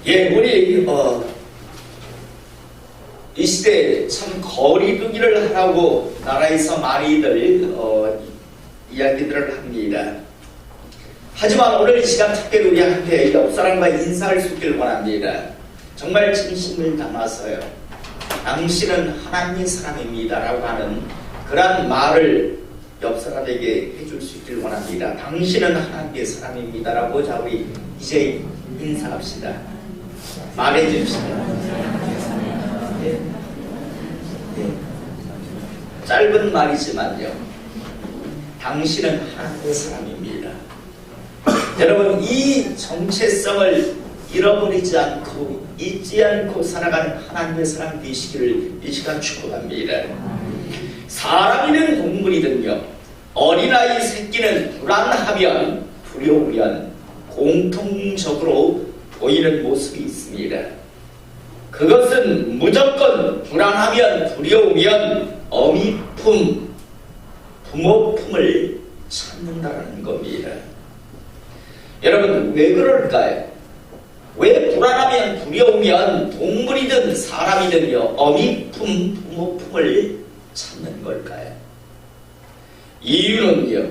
예, 우리 이 시대에 참 거리두기를 하라고 나라에서 많이들 이야기들을 합니다. 하지만 오늘 이 시간 특별히 우리 함께 옆사람과 인사할 수 있기를 원합니다. 정말 진심을 담아서요. 당신은 하나님의 사람입니다 라고 하는 그런 말을 옆사람에게 해줄 수 있기를 원합니다. 당신은 하나님의 사람입니다 라고. 자, 우리 이제 인사합시다. 말해 줍시다. 네. 네. 짧은 말이지만요, 당신은 하나님의 사람입니다. 여러분, 이 정체성을 잃어버리지 않고 잊지 않고 살아가는 하나님의 사람 되시기를 이 시간 축복합니다. 사람이든 동물이든요, 어린아이 새끼는 불안하면 두려우면 공통적으로 보이는 모습이 있습니다. 그것은 무조건 불안하면 두려우면 어미품, 부모품을 찾는다는 겁니다. 여러분, 왜 그럴까요? 왜 불안하면 두려우면 동물이든 사람이든요, 어미품, 부모품을 찾는 걸까요? 이유는요,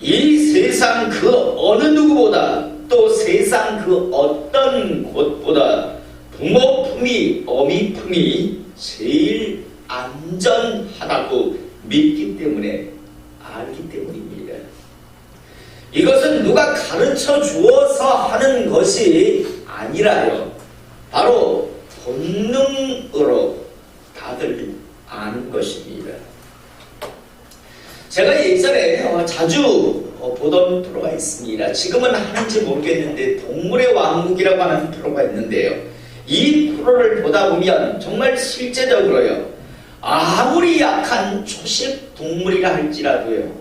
이 세상 그 어느 누구보다, 또 세상 그 어떤 곳보다 부모품이, 어미품이 제일 안전하다고 믿기 때문에, 알기 때문입니다. 이것은 누가 가르쳐 주어서 하는 것이 아니라요, 바로 본능으로 다들 아는 것입니다. 제가 예전에 자주 보던 프로가 있습니다. 지금은 하는지 모르겠는데 동물의 왕국이라고 하는 프로가 있는데요, 이 프로를 보다 보면 정말 실제적으로요, 아무리 약한 초식 동물이라 할지라도요,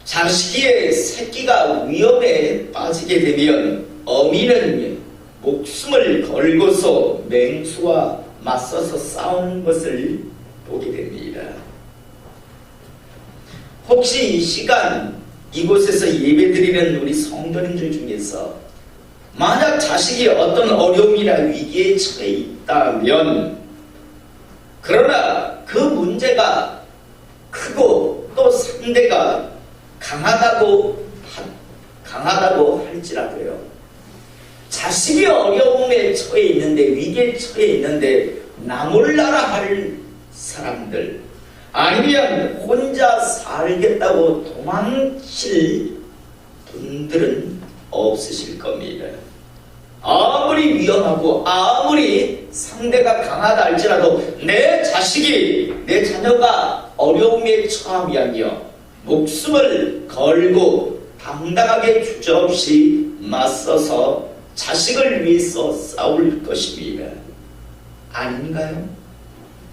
자식의 새끼가 위험에 빠지게 되면 어미는 목숨을 걸고서 맹수와 맞서서 싸우는 것을 보게 됩니다. 혹시 이 시간 이곳에서 예배드리는 우리 성도님들 중에서 만약 자식이 어떤 어려움이나 위기에 처해 있다면, 그러나 그 문제가 크고 또 상대가 강하다고 할지라도요, 자식이 어려움에 처해 있는데, 위기에 처해 있는데 나 몰라라 할 사람들, 아니면 혼자 살겠다고 도망칠 분들은 없으실 겁니다. 아무리 위험하고 아무리 상대가 강하다 할지라도 내 자식이, 내 자녀가 어려움에 처하면요, 목숨을 걸고 당당하게 주저없이 맞서서 자식을 위해서 싸울 것입니다. 아닌가요?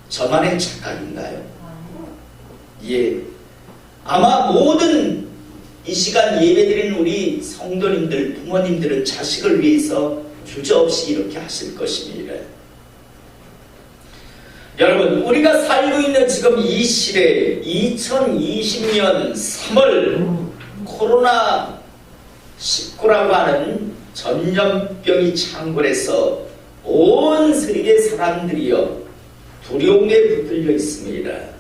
저만의 착각인가요? 예, 아마 모든 이 시간 예배드린 우리 성도님들, 부모님들은 자식을 위해서 주저없이 이렇게 하실 것입니다. 여러분, 우리가 살고 있는 지금 이 시대, 2020년 3월 코로나19라고 하는 전염병이 창궐해서 온 세계 사람들이요, 두려움에 붙들려 있습니다.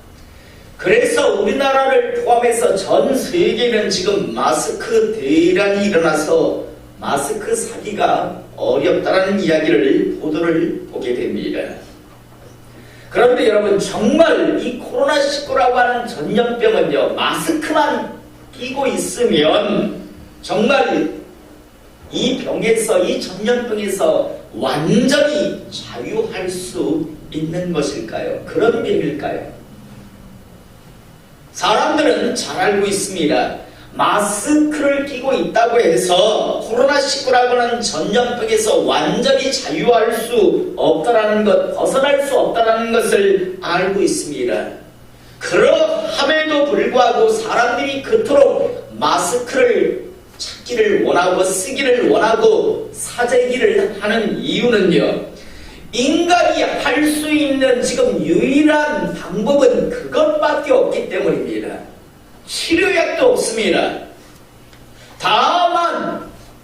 그래서 우리나라를 포함해서 전 세계는 지금 마스크 대란이 일어나서 마스크 사기가 어렵다라는 이야기를, 보도를 보게 됩니다. 그런데 여러분, 정말 이 코로나19라고 하는 전염병은요, 마스크만 끼고 있으면 정말 이 병에서, 이 전염병에서 완전히 자유할 수 있는 것일까요? 그런 병일까요? 사람들은 잘 알고 있습니다. 마스크를 끼고 있다고 해서 코로나19라고 하는 전염병에서 완전히 자유할 수 없다라는 것, 벗어날 수 없다라는 것을 알고 있습니다. 그러함에도 불구하고 사람들이 그토록 마스크를 찾기를 원하고 쓰기를 원하고 사재기를 하는 이유는요, 인간이 할 수 있는 지금 유일한 방법은 그것밖에 없기 때문입니다. 치료약도 없습니다.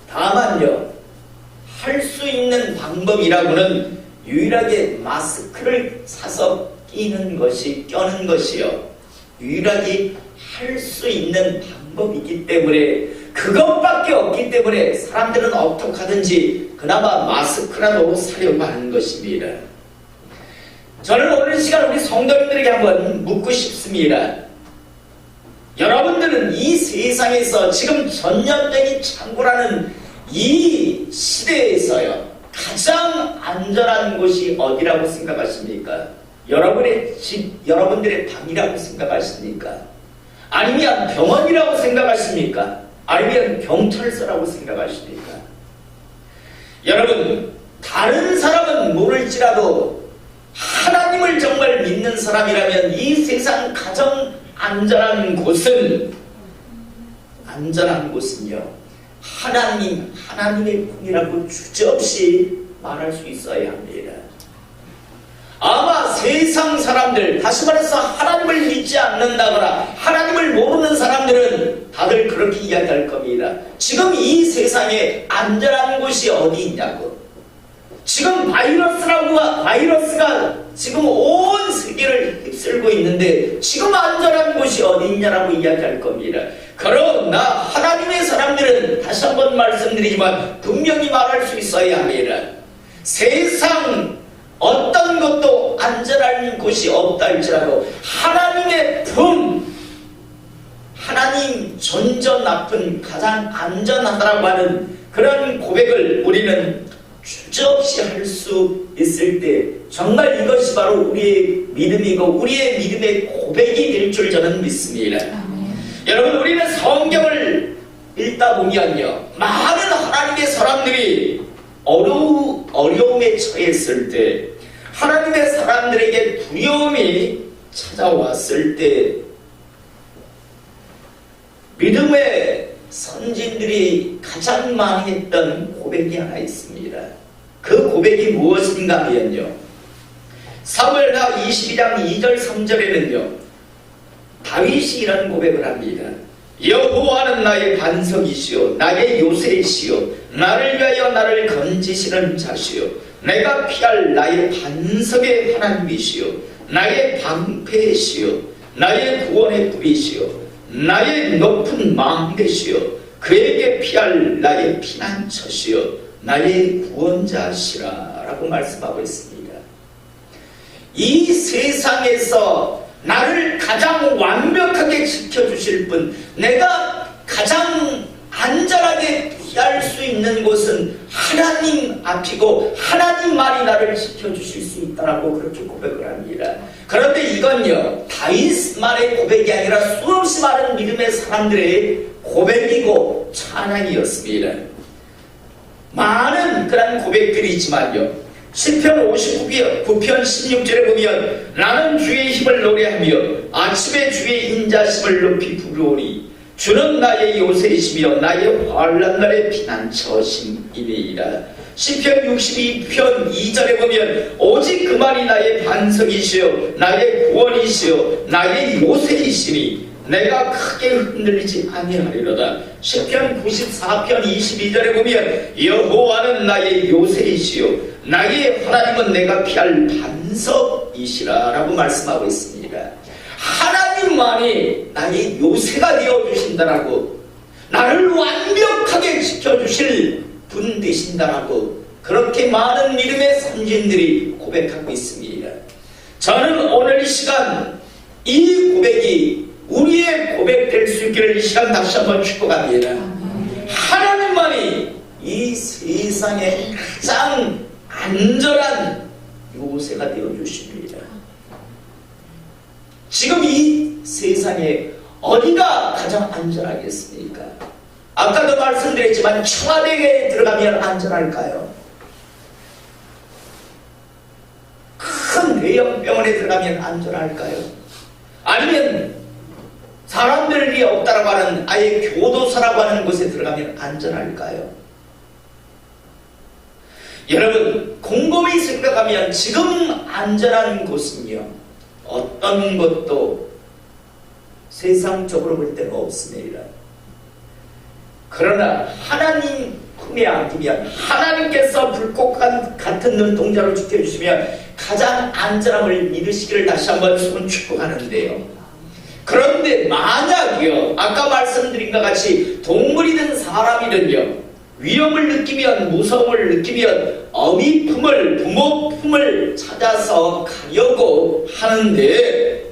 다만요, 할 수 있는 방법이라고는 유일하게 마스크를 사서 껴는 것이요. 유일하게 할 수 있는 방법이기 때문에, 그것밖에 없기 때문에 사람들은 어떻게 하든지 그나마 마스크라도 사려고 하는 것입니다. 저는 오늘 시간 우리 성도님들에게 한번 묻고 싶습니다. 여러분들은 이 세상에서 지금 전염병이 창궐하는 이 시대에서요, 가장 안전한 곳이 어디라고 생각하십니까? 여러분의 집, 여러분들의 방이라고 생각하십니까? 아니면 병원이라고 생각하십니까? 아니면 경찰서라고 생각하십니까? 여러분, 다른 사람은 모를지라도 하나님을 정말 믿는 사람이라면 이 세상 가장 안전한 곳은요, 하나님의 품이라고 주저없이 말할 수 있어야 합니다. 아마 세상 사람들, 다시 말해서 하나님을 믿지 않는다거나 하나님을 모르는 사람들은 다들 그렇게 이야기할 겁니다. 지금 이 세상에 안전한 곳이 어디 있냐고. 지금 바이러스가 지금 온 세계를 휩쓸고 있는데 지금 안전한 곳이 어디 있냐라고 이야기할 겁니다. 그러나 하나님의 사람들은 다시 한번 말씀드리지만 분명히 말할 수 있어야 합니다. 세상 어떤 것도 안전한 곳이 없다 할지라도 하나님의 품, 하나님 존전 앞은 가장 안전하다라고 하는 그런 고백을 우리는 주저없이 할 수 있을 때 정말 이것이 바로 우리의 믿음이고 우리의 믿음의 고백이 될 줄 저는 믿습니다. 여러분, 우리는 성경을 읽다 보면요, 많은 하나님의 사람들이 어려움에 처했을 때, 하나님의 사람들에게 두려움이 찾아왔을 때 믿음의 선진들이 가장 많이 했던 고백이 하나 있습니다. 그 고백이 무엇인가 하면요, 사무엘하 22장 2절 3절에는요 다윗이 이런 고백을 합니다. 여호와는 나의 반석이시요 나의 요새이시요 나를 위하여 나를 건지시는 자시요 내가 피할 나의 반석의 하나님이시요 나의 방패시요 나의 구원의 뿔이시요 나의 높은 망대시요 그에게 피할 나의 피난처시요 나의 구원자시라 라고 말씀하고 있습니다. 이 세상에서 나를 가장 완벽하게 지켜주실 분, 내가 가장 안전하게 피할 수 있는 곳은 하나님 앞이고 하나님만이 나를 지켜주실 수 있다라고 그렇게 고백을 합니다. 그런데 이건요, 다윗만의 고백이 아니라 수없이 많은 믿음의 사람들의 고백이고 찬양이었습니다. 많은 그런 고백들이 있지만요, 시편 59편 16절에 보면 나는 주의 힘을 노래하며 아침에 주의 인자심을 높이 부르오니 주는 나의 요새이시며 나의 환난 날의 피난처심이니이다. 시편 62편 2절에 보면 오직 그만이 나의 반석이시요 나의 구원이시요 나의 요새이시니 내가 크게 흔들리지 아니하리로다. 시편 94편 22절에 보면 여호와는 나의 요새이시요 나의 하나님은 내가 피할 반석이시라 라고 말씀하고 있습니다. 하나님만이 나의 요새가 되어주신다라고, 나를 완벽하게 지켜주실 분 되신다라고 그렇게 많은 믿음의 선진들이 고백하고 있습니다. 저는 오늘 이 시간 이 고백이 우리의 고백 될 수 있기를 이 시간 다시 한번 축복합니다. 하나님만이 이 세상에 가장 안전한 요새가 되어주십니다. 지금 이 세상에 어디가 가장 안전하겠습니까? 아까도 말씀드렸지만 청와대에 들어가면 안전할까요? 큰 대형 병원에 들어가면 안전할까요? 아니면 사람들이 없다라고 하는 아예 교도소라고 하는 곳에 들어가면 안전할까요? 여러분, 곰곰이 생각하면 지금 안전한 곳은요, 어떤 것도 세상적으로 볼 때가 없습니다. 그러나 하나님 품에 안기면 하나님께서 불꽃 같은 눈동자로 지켜주시면 가장 안전함을 믿으시기를 다시 한번 손 축복하는데요. 그런데 만약요, 아까 말씀드린 것 같이 동물이든 사람이든요, 위험을 느끼면, 무서움을 느끼면 어미 품을, 부모 품을 찾아서 가려고 하는데,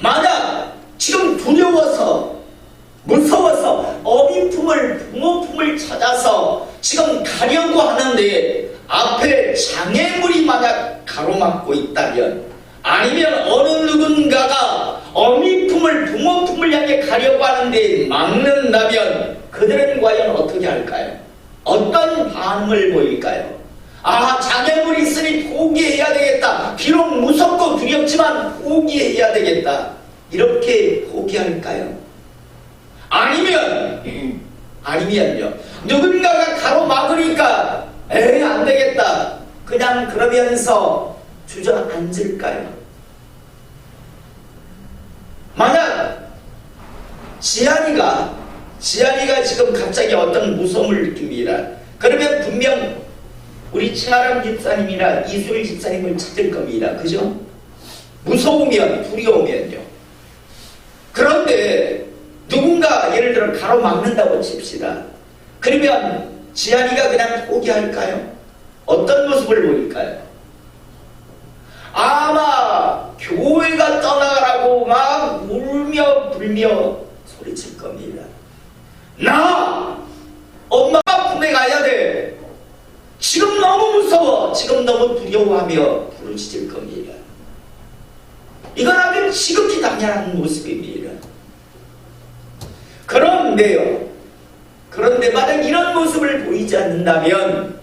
만약 지금 두려워서, 무서워서 어미 품을, 부모 품을 찾아서 지금 가려고 하는데 앞에 장애물이 만약 가로막고 있다면, 아니면 어느 누군가가 어미 품을, 부모 품을 향해 가려고 하는데 막는다면 그들은 과연 어떻게 할까요? 어떤 반응을 보일까요? 아, 장애물이 있으니 포기해야 되겠다. 비록 무섭고 두렵지만 포기해야 되겠다. 이렇게 포기할까요? 아니면요, 누군가가 가로막으니까 에이, 안 되겠다. 그냥 그러면서 주저앉을까요? 만약 지안이가 지금 갑자기 어떤 무서움을 느낍니다. 그러면 분명 우리 최아람 집사님이나 이수일 집사님을 찾을 겁니다. 그죠? 무서우면, 두려우면요. 그런데 누군가 예를 들어 가로막는다고 칩시다. 그러면 지안이가 그냥 포기할까요? 어떤 모습을 보일까요? 아마 교회가 떠나가라고 막 울며 불며 소리칠 겁니다. 나 엄마 품에 가야 돼. 지금 너무 무서워. 지금 너무 두려워하며 부르짖을 겁니다. 이건 아주 지극히 당연한 모습입니다. 그런데 만약 이런 모습을 보이지 않는다면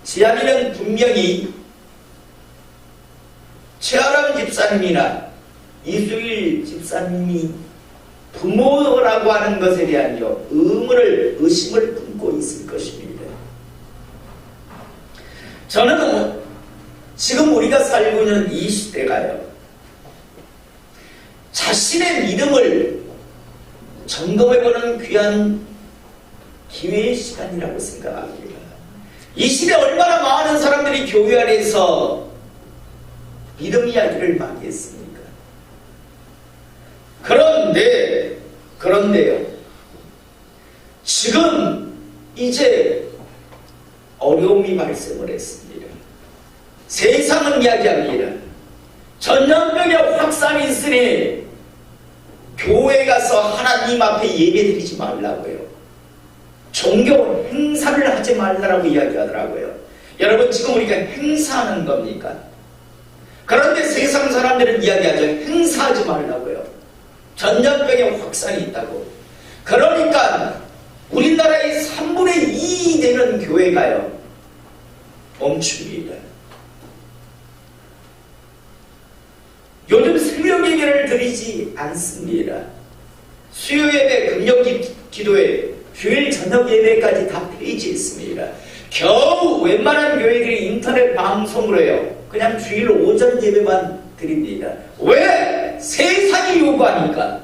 지안이는 분명히 최아람 집사님이나 이수일 집사님이 부모라고 하는 것에 대한 의심을 품고 있을 것입니다. 저는 지금 우리가 살고 있는 이 시대가요, 자신의 믿음을 점검해보는 귀한 기회의 시간이라고 생각합니다. 이 시대에 얼마나 많은 사람들이 교회 안에서 믿음 이야기를 많이 했습니까? 그런데요, 지금 이제 어려움이 발생을 했습니다. 세상은 이야기합니다. 전염병의 확산이 있으니 교회 가서 하나님 앞에 예배드리지 말라고요. 종교 행사를 하지 말라고 이야기하더라고요. 여러분, 지금 우리가 행사하는 겁니까? 그런데 세상 사람들은 이야기하죠. 행사하지 말라고요. 전염병의 확산이 있다고. 그러니까 우리나라의 3분의 2 되는 교회가요, 멈춥니다. 요즘 새벽 예배를 드리지 않습니다. 수요 예배, 금요 기도회, 주일 저녁 예배까지 다 폐지했습니다. 겨우 웬만한 교회들이 인터넷 방송으로 해요. 그냥 주일 오전 예배만 드립니다. 왜? 세상이 요구하니까.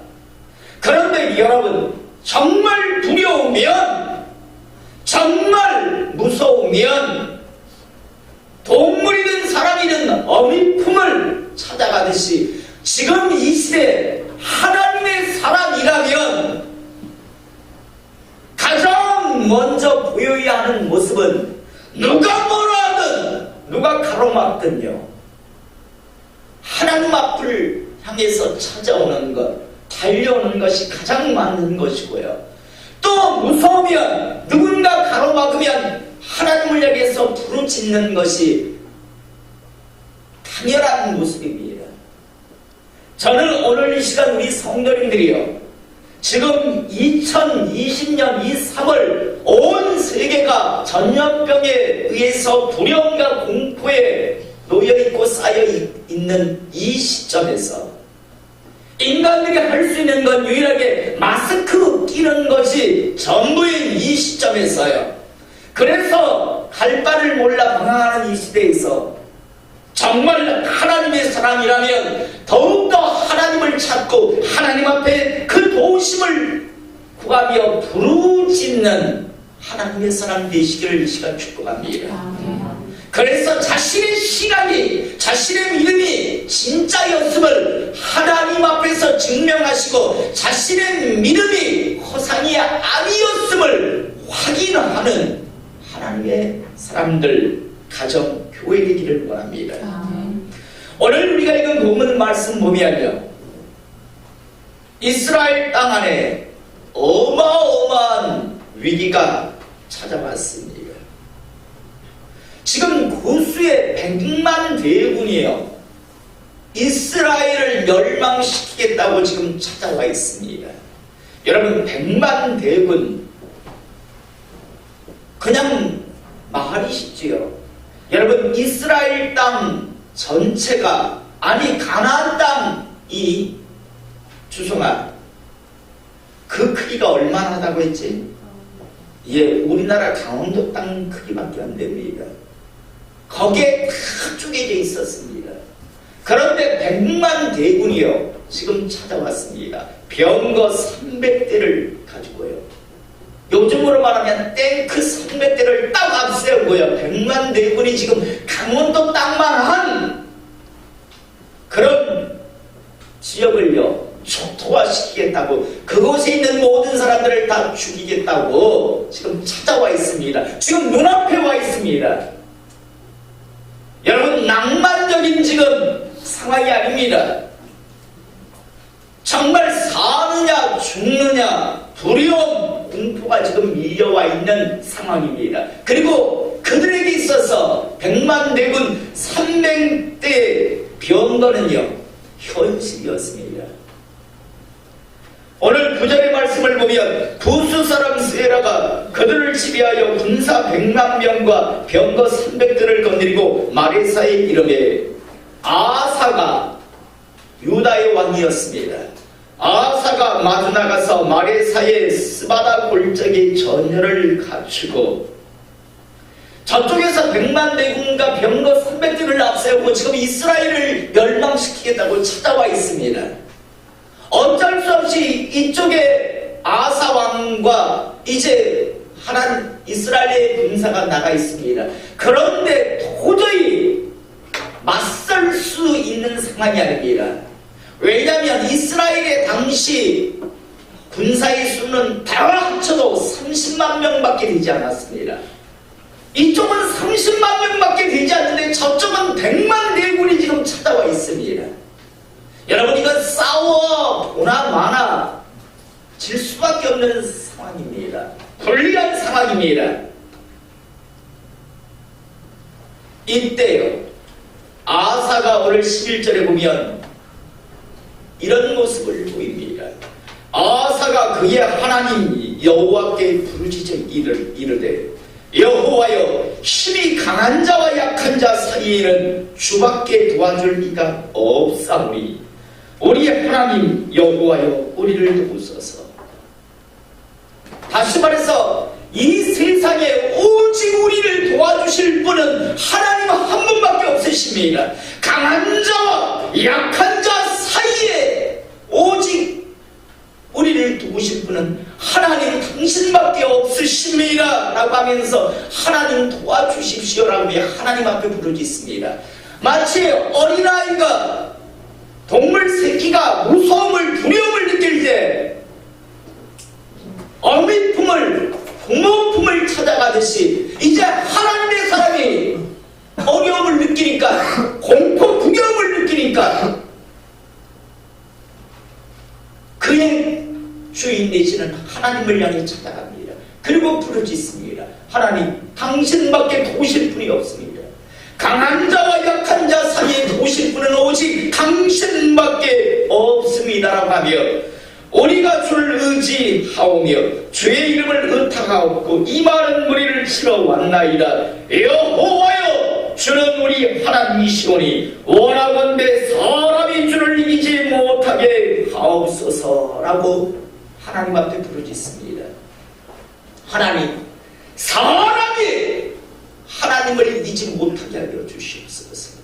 그런데 여러분, 정말 두려우면, 정말 무서우면 동물이든 사람이든 어미 품을 찾아가듯이 지금 이 시대 하나님의 사람이라면 가장 먼저 보여야 하는 모습은 누가 뭐라 하든 누가 가로막든요, 하나님 앞을 향해서 찾아오는 것, 달려오는 것이 가장 맞는 것이고요. 또 무서우면, 누군가 가로막으면 하나님을 향해서 부르짖는 것이 당연한 모습입니다. 저는 오늘 이 시간 우리 성도님들이요, 지금 2020년 이 3월 온 세계가 전염병에 의해서 두려움과 공포에 놓여있고 쌓여있는 이 시점에서 인간들이 할 수 있는 건 유일하게 마스크 끼는 것이 전부인 이 시점에서요, 그래서 갈 바를 몰라 방황하는 이 시대에서 정말 하나님의 사람이라면 더욱더 하나님을 찾고 하나님 앞에 그 도우심을 구하며 부르짖는 하나님의 사람 되시기를 이 시간 축복합니다. 그래서 자신의 시간이, 자신의 믿음이 진짜였음을 하나님 앞에서 증명하시고 자신의 믿음이 허상이 아니었음을 확인하는 하나님의 사람들, 가정, 교회 되기를 원합니다. 오늘 우리가 읽은 본문 말씀 보면요, 이스라엘 땅 안에 어마어마한 위기가 찾아왔습니다. 지금 구수의 100만 대군이요, 이스라엘을 멸망시키겠다고 지금 찾아와 있습니다. 여러분, 100만 대군 그냥 말이시지요. 여러분, 이스라엘 땅 전체가, 아니 가나안 땅이 주성아, 그 크기가 얼마나 하다고 했지? 예, 우리나라 강원도 땅 크기밖에 안 됩니다. 거기에 다 쪼개져 있었습니다. 그런데 100만 대군이요, 지금 찾아왔습니다. 병거 300대를 가지고요, 요즘으로 말하면 탱크 300대를 딱 앞세우고요, 100만 대군이 지금 강원도 땅만한 그런 지역을요 초토화시키겠다고, 그곳에 있는 모든 사람들을 다 죽이겠다고 지금 찾아와 있습니다. 지금 눈앞에 와 있습니다. 여러분, 낭만적인 지금 상황이 아닙니다. 정말 사느냐 죽느냐 두려움, 공포가 지금 밀려와 있는 상황입니다. 그리고 그들에게 있어서 100만 대군 300대 병거는요 현실이었습니다. 오늘 9절의 말씀을 보면 부수 사람 스에라가 그들을 지배하여 군사 100만 명과 병거 300대를 건드리고 마레사에 이르매, 아사가 유다의 왕이었습니다. 아사가 마주 나가서 마레사의 스바다 골짜기 전열을 갖추고 저쪽에서 100만 대군과 병거 300대를 앞세우고 지금 이스라엘을 멸망시키겠다고 찾아와 있습니다. 어쩔 수 없이 이쪽에 아사 왕과 이제 하나님 이스라엘의 군사가 나가 있습니다. 그런데 도저히 맞설 수 있는 상황이 아닙니다. 왜냐하면 이스라엘의 당시 군사의 수는 다 합쳐도 30만 명밖에 되지 않았습니다. 이쪽은 30만 명밖에 되지 않는데 저쪽은 100만 대군이 지금 찾아와 있습니다. 여러분, 이건 싸워 보나 마나 질 수밖에 없는 상황입니다. 불리한 상황입니다. 이때요, 아사가 오늘 11절에 보면 이런 모습을 보입니다. 아사가 그의 하나님 여호와께 부르짖어 이르되, 여호와여, 힘이 강한 자와 약한 자 사이에는 주밖에 도와줄 이가 없사오니 우리의 하나님 여호와여, 우리를 도우소서. 다시 말해서 이 세상에 오직 우리를 도와주실 분은 하나님 한 분밖에 없으십니다. 강한 자와 약한 자 사이에 오직 우리를 도우실 분은 하나님 당신밖에 없으십니다 라고 하면서 하나님 도와주십시오 라고 하나님 앞에 부르짖습니다. 마치 어린아이가, 동물 새끼가 무서움을, 두려움을 느낄 때 어미 품을, 부모 품을 찾아가듯이 이제 하나님의 사람이 어려움을 느끼니까, 공포, 두려움을 느끼니까 그의 주인 되시는 하나님을 향해 찾아갑니다. 그리고 부르짖습니다. 하나님, 당신밖에 도우실 분이 없습니다. 강한 자와 약한 자 사이에 도우실 분은 오직 당신밖에 없습니다라고 하며 우리가 주를 의지하오며 주의 이름을 의탁하옵고 이 많은 무리를 치러 왔나이다. 여호와여, 주는 우리 하나님이시오니 원하건대 사람이 주를 이기지 못하게 하옵소서라고 하나님 앞에 부르짖습니다. 하나님, 사람이 하나님을 이기지 못하게 하여 주시옵소서.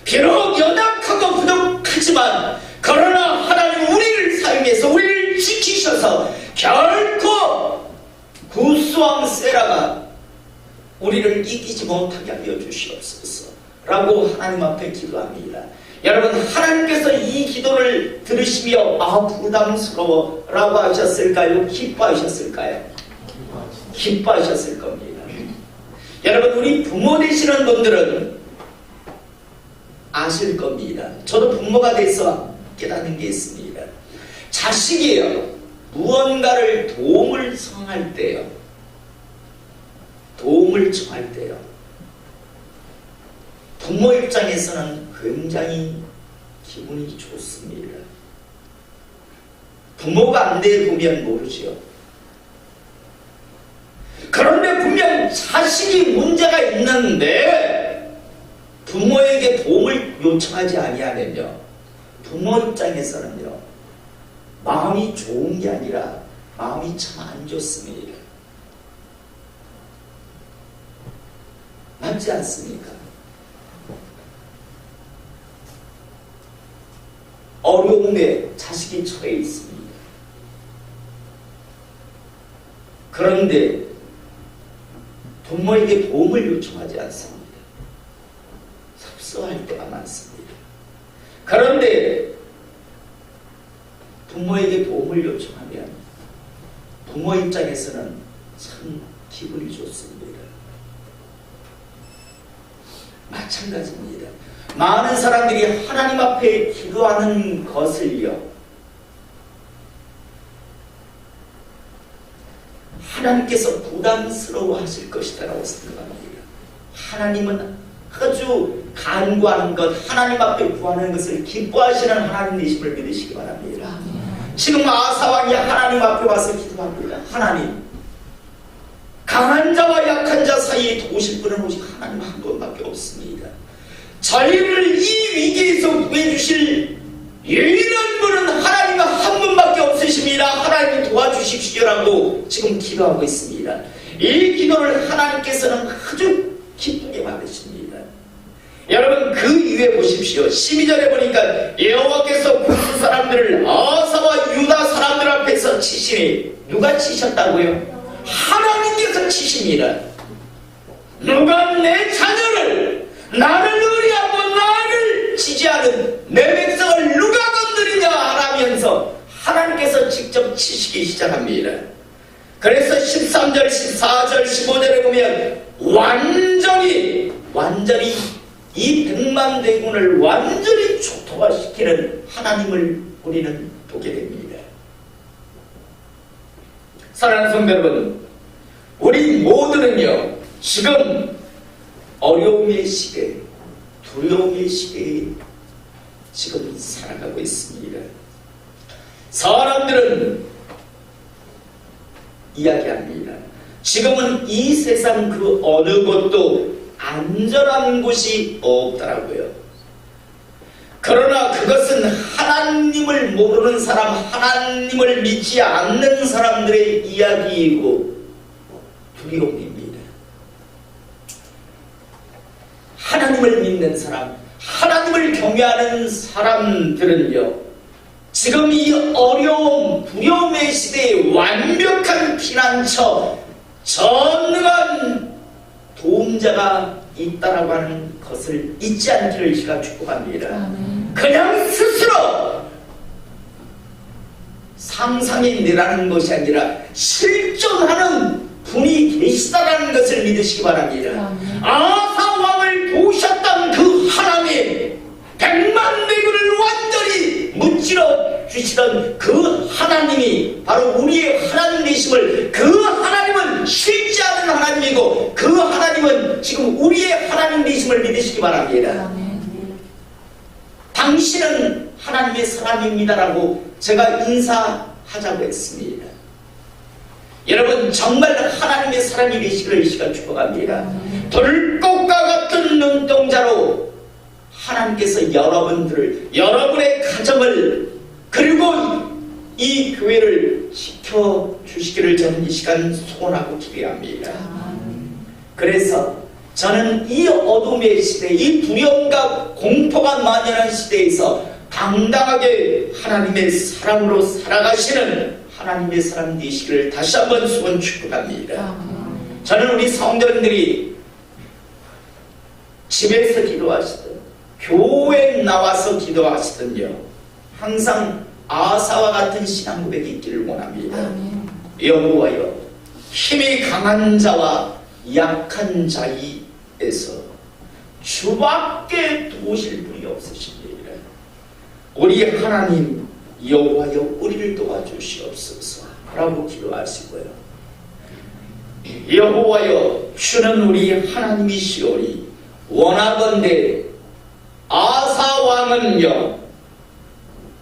비록 연약하고 부족하지만 그러나 하나님 우리를 사용해서 우리를 지키셔서 결코 구스왕 세라가 우리를 이기지 못하게 하여 주시옵소서 라고 하나님 앞에 기도합니다. 여러분, 하나님께서 이 기도를 들으시며 부담스러워 라고 하셨을까요? 기뻐하셨을까요? 기뻐하셨을 겁니다. 여러분, 우리 부모 되시는 분들은 아실 겁니다. 저도 부모가 돼서 깨닫는 게 있습니다. 자식이요, 무언가를 도움을 청할 때요, 부모 입장에서는 굉장히 기분이 좋습니다. 부모가 안 돼 보면 모르죠. 그런데 분명 자식이 문제가 있는데 부모에게 도움을 요청하지 아니하면요, 부모 입장에서는요, 마음이 좋은 게 아니라 마음이 참 안 좋습니다. 맞지 않습니까? 어려움에 자식이 처해 있습니다. 그런데 부모에게 도움을 요청하지 않습니다. 섭섭할 때가 많습니다. 그런데 부모에게 도움을 요청하면 부모 입장에서는 참 기분이 좋습니다. 마찬가지입니다. 많은 사람들이 하나님 앞에 기도하는 것을요, 하나님께서 부담스러워 하실 것이라고 생각합니다. 하나님은 아주 간구하는 것, 하나님 앞에 구하는 것을 기뻐하시는 하나님 되심을 믿으시기 바랍니다. 지금 아사왕이 하나님 앞에 와서 기도합니다. 하나님, 강한 자와 약한 자 사이에 도우실 분은 오직 하나님 한 분밖에 없습니다. 저희를 이 위기에서 구해주실 유일한 분은 하나님 한 분밖에 없으십니다. 하나님 도와주십시오라고 지금 기도하고 있습니다. 이 기도를 하나님께서는 아주 기쁘게 받으십니다. 여러분, 그 이후에 보십시오. 12절에 보니까 여호와께서 구스 사람들을 아사와 유다 사람들 앞에서 치시니, 누가 치셨다고요? 하나님께서 치십니다. 누가 내 자녀를, 나를 의리하고 나를 지지하는 내 백성을 누가 건드리냐 하라면서 하나님께서 직접 치시기 시작합니다. 그래서 13절, 14절, 15절에 보면 완전히 이 100만 대군을 완전히 초토화시키는 하나님을 우리는 보게 됩니다. 사랑하는 성도 여러분, 우리 모두는요, 지금 어려움의 시대, 두려움의 시대에 지금 살아가고 있습니다. 사람들은 이야기합니다. 지금은 이 세상 그 어느 곳도 안전한 곳이 없더라고요. 그러나 그것은 하나님을 모르는 사람, 하나님을 믿지 않는 사람들의 이야기이고 두려움입니다. 하나님을 믿는 사람, 하나님을 경외하는 사람들은요, 지금 이 어려움, 두려움의 시대에 완벽한 피난처, 전능한 도움자가 있다라고 하는 것을 잊지 않기를 제가 축복합니다. 그냥 스스로 상상이 내라는 것이 아니라 실존하는 분이 계시다라는 것을 믿으시기 바랍니다. 아사 왕을 도우셨던 그 하나님, 100만 대군을 완전히 무찌러 주시던 그 하나님이 바로 우리의 하나님 되심을, 그 하나님은 쉬지 않은 하나님이고 그 하나님은 지금 우리의 하나님 되심을 믿으시기 바랍니다. 당신은 하나님의 사람입니다라고 제가 인사하자고 했습니다. 여러분, 정말 하나님의 사람이 되시기를 이 시간 축복합니다. 돌꽃과 같은 눈동자로 하나님께서 여러분들을, 여러분의 가정을, 그리고 이 교회를 지켜주시기를 저는 이 시간 소원하고 기도합니다. 그래서 저는 이 어둠의 시대, 이 두려움과 공포가 만연한 시대에서 당당하게 하나님의 사랑으로 살아가시는 하나님의 사람 되시기를 다시 한번 소원 축복합니다. 저는 우리 성도님들이 집에서 기도하시든 교회에 나와서 기도하시든요, 항상 아사와 같은 신앙 고백이 있기를 원합니다. 여호와여, 힘이 강한 자와 약한 자이에서 주밖에 도우실 분이 없으십니다. 우리 하나님 여호와여, 우리를 도와주시옵소서 라고 기도하시고요, 여호와여, 주는 우리 하나님이시오니 원하건대 아사 왕은요,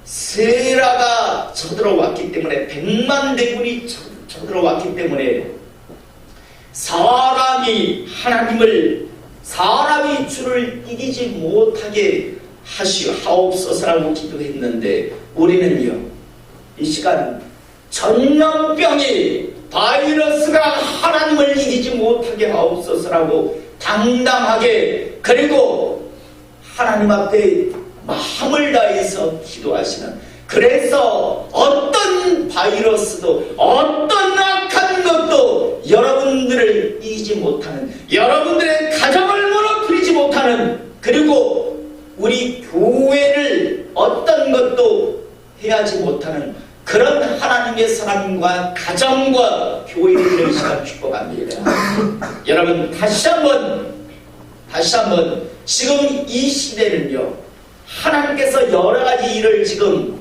세라가 쳐들어왔기 때문에, 100만 대군이 쳐들어왔기 때문에 사람이 주를 이기지 못하게 하옵소서라고 기도했는데, 우리는요, 이 시간 전염병이, 바이러스가 하나님을 이기지 못하게 하옵소서라고 당당하게, 그리고 하나님 앞에 마음을 다해서 기도하시는, 그래서 어떤 바이러스도 어떤 악한 것도 여러분들을 이기지 못하는, 여러분들의 가정을 무너뜨리지 못하는, 그리고 우리 교회를 어떤 것도 해하지 못하는 그런 하나님의 사람과 가정과 교회를 이런 시간 축복합니다. 여러분, 다시 한번 지금 이 시대는요, 하나님께서 여러 가지 일을 지금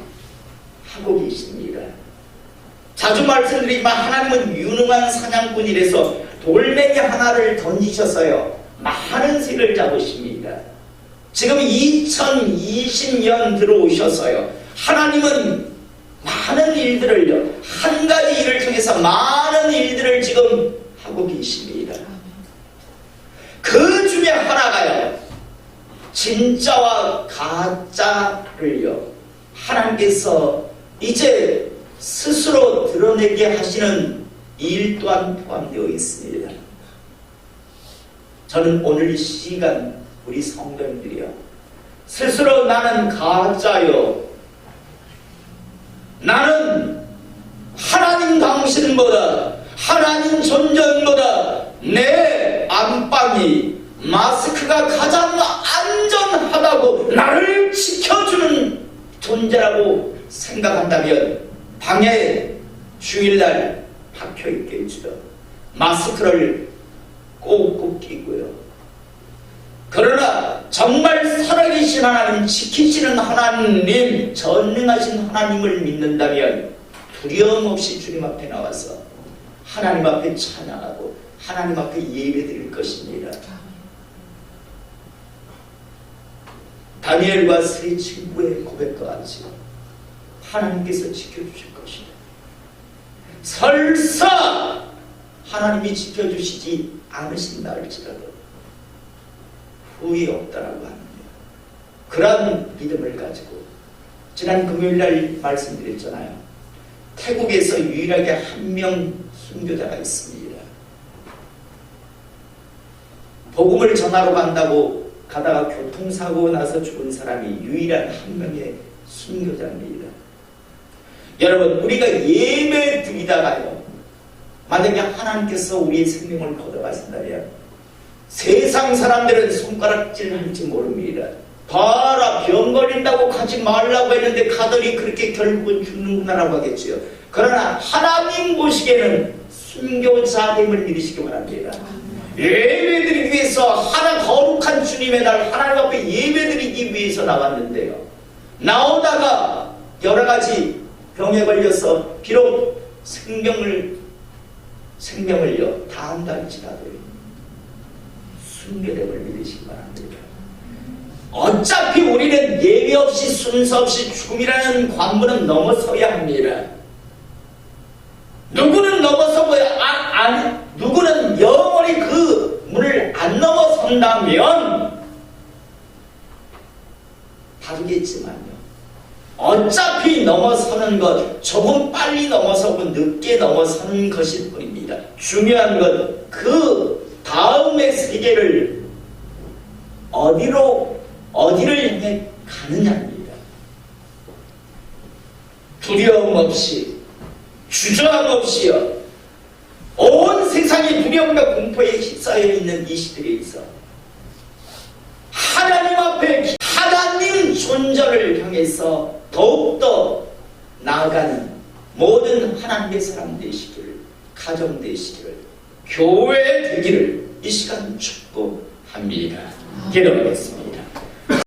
하고 계십니다. 자주 말씀드리지만 하나님은 유능한 사냥꾼이라서 돌멩이 하나를 던지셔서요, 많은 새를 잡으십니다. 지금 2020년 들어오셔서요, 하나님은 많은 일들을요, 한 가지 일을 통해서 많은 일들을 지금 하고 계십니다. 그 중에 하나가요, 진짜와 가짜를요, 하나님께서 이제 스스로 드러내게 하시는 일 또한 포함되어 있습니다. 저는 오늘 이 시간 우리 성도님들이요, 스스로 나는 가짜요, 나는 하나님 당신보다, 하나님 존재보다 내 안방이, 마스크가 가장 안전하다고 나를 지켜주는 존재라고 생각한다면 방에 주일날 박혀있겠지요. 마스크를 꼭꼭 끼고요. 그러나 정말 살아계신 하나님, 지키시는 하나님, 전능하신 하나님을 믿는다면 두려움 없이 주님 앞에 나와서 하나님 앞에 찬양하고 하나님 앞에 예배드릴 것입니다. 다니엘과 세 친구의 고백과 같이 하나님께서 지켜주실 것이다. 설사 하나님이 지켜주시지 않으신다 할지라도 후회 없다라고 합니다. 그런 믿음을 가지고 지난 금요일날 말씀드렸잖아요. 태국에서 유일하게 한 명 순교자가 있습니다. 복음을 전하러 간다고 가다가 교통사고 나서 죽은 사람이 유일한 한 명의 순교자입니다. 여러분, 우리가 예배 드리다가요, 만약에 하나님께서 우리의 생명을 걷어가신다면 세상 사람들은 손가락질 할지 모릅니다. 봐라, 병 걸린다고 가지 말라고 했는데 가더니 그렇게 결국은 죽는구나라고 하겠지요. 그러나 하나님 보시기에는 순교자됨을 믿으시기 바랍니다. 예배드리기 위해서, 하나 거룩한 주님의 날 하나님 앞에 예배드리기 위해서 나왔는데요, 나오다가 여러 가지 병에 걸려서 비록 생명을요 다한다 할지라도 순교됨을 믿으시기 바랍니다. 어차피 우리는 예배 없이 순서 없이 죽음이라는 관문은 넘어서야 합니다. 누구는 넘어서고야 누구는 영원히 그 문을 안 넘어선다면 다르겠지만요, 어차피 넘어서는 것, 조금 빨리 넘어서고 늦게 넘어서는 것일 뿐입니다. 중요한 건 그 다음의 세계를 어디를 향해 가느냐입니다. 두려움 없이 쌓여 있는 이 시대에 있어 하나님 앞에 하나님 존재를 향해서 더욱더 나아가는 모든 하나님의 사람 되시기를, 가정 되시기를, 교회 되기를 이 시간 축복합니다. 기도하겠습니다.